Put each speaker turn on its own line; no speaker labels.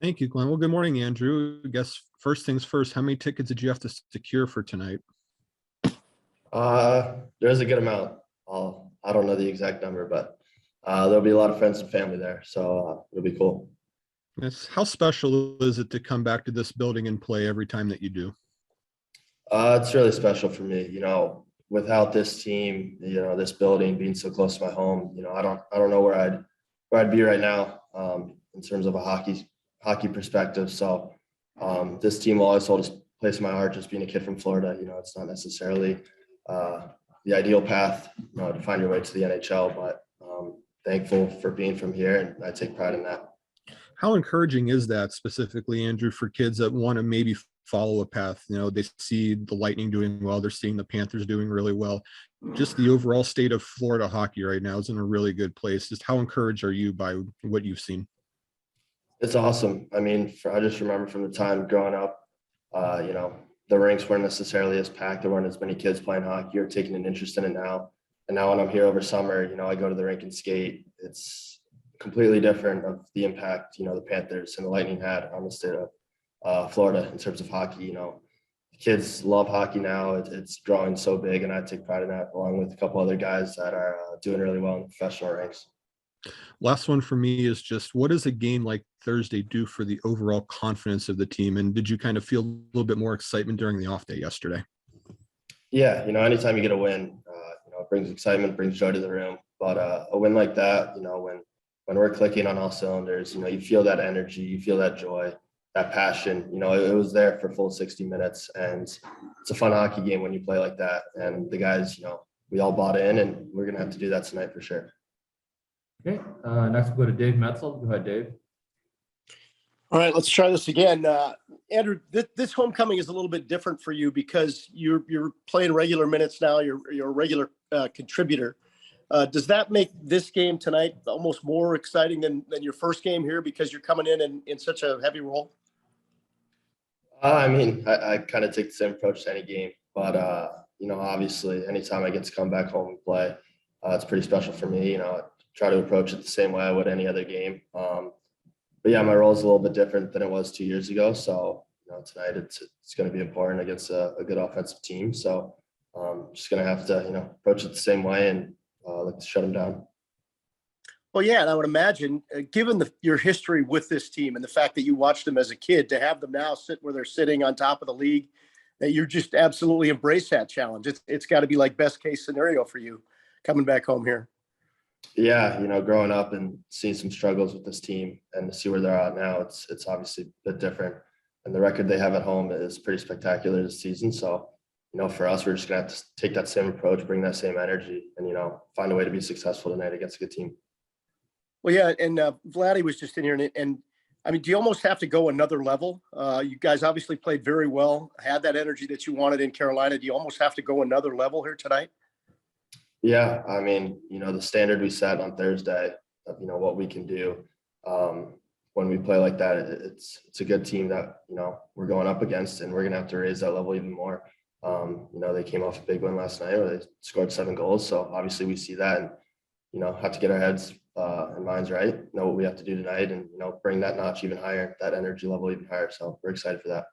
Thank you, Glenn. Well, good morning, Andrew. I guess first things first, how many tickets did you have to secure for tonight?
There's a good amount. I don't know the exact number, but there'll be a lot of friends and family there, so it'll be cool.
Yes. How special is it to come back to this building and play every time that you do?
It's really special for me. Without this team, this building being so close to my home, I don't know where I'd be right now in terms of a hockey perspective. So this team will always hold a place in my heart. Just being a kid from Florida, it's not necessarily uh, the ideal path, to find your way to the NHL, but thankful for being from here, and I take pride in that.
How encouraging is that specifically, Andrew, for kids that want to maybe follow a path? They see the Lightning doing well, they're seeing the Panthers doing really well. Just the overall state of Florida hockey right now is in a really good place. Just how encouraged are you by what you've seen?
It's awesome. I mean, I just remember from the time growing up, the rinks weren't necessarily as packed. There weren't as many kids playing hockey or taking an interest in it now. And now when I'm here over summer, I go to the rink and skate. It's completely different of the impact, the Panthers and the Lightning had on the state of Florida in terms of hockey. Kids love hockey now. It's growing so big, and I take pride in that, along with a couple other guys that are doing really well in the professional ranks.
Last one for me is just what does a game like Thursday do for the overall confidence of the team? And did you kind of feel a little bit more excitement during the off day yesterday?
Yeah, anytime you get a win, it brings excitement, brings joy to the room. But a win like that, when we're clicking on all cylinders, you feel that energy, you feel that joy, that passion. It was there for full 60 minutes, and it's a fun hockey game when you play like that. And the guys, we all bought in, and we're gonna have to do that tonight for sure.
Okay, next we'll go to Dave Metzel. Go ahead, Dave.
All right, let's try this again. Andrew, this homecoming is a little bit different for you because you're playing regular minutes now. You're a regular contributor. Does that make this game tonight almost more exciting than your first game here because you're coming in such a heavy role?
I mean, I kind of take the same approach to any game, but obviously, anytime I get to come back home and play, it's pretty special for me. I try to approach it the same way I would any other game. But yeah, my role is a little bit different than it was 2 years ago. So tonight it's going to be important against a good offensive team. So just going to have to approach it the same way and look to shut them down.
Well, yeah, and I would imagine, given your history with this team and the fact that you watched them as a kid, to have them now sit where they're sitting on top of the league, that you just absolutely embrace that challenge. It's got to be like best case scenario for you coming back home here.
Yeah, growing up and seeing some struggles with this team and to see where they're at now, it's obviously a bit different. And the record they have at home is pretty spectacular this season. So, for us, we're just gonna have to take that same approach, bring that same energy, and find a way to be successful tonight against a good team.
Well, yeah, and Vladdy was just in here, and I mean, do you almost have to go another level? You guys obviously played very well, had that energy that you wanted in Carolina. Do you almost have to go another level here tonight?
Yeah, I mean, the standard we set on Thursday of what we can do when we play like that, it's a good team that we're going up against, and we're gonna have to raise that level even more. They came off a big win last night where they scored 7 goals, so obviously we see that, and have to get our heads and minds right, know what we have to do tonight, and bring that notch even higher, that energy level even higher. So we're excited for that.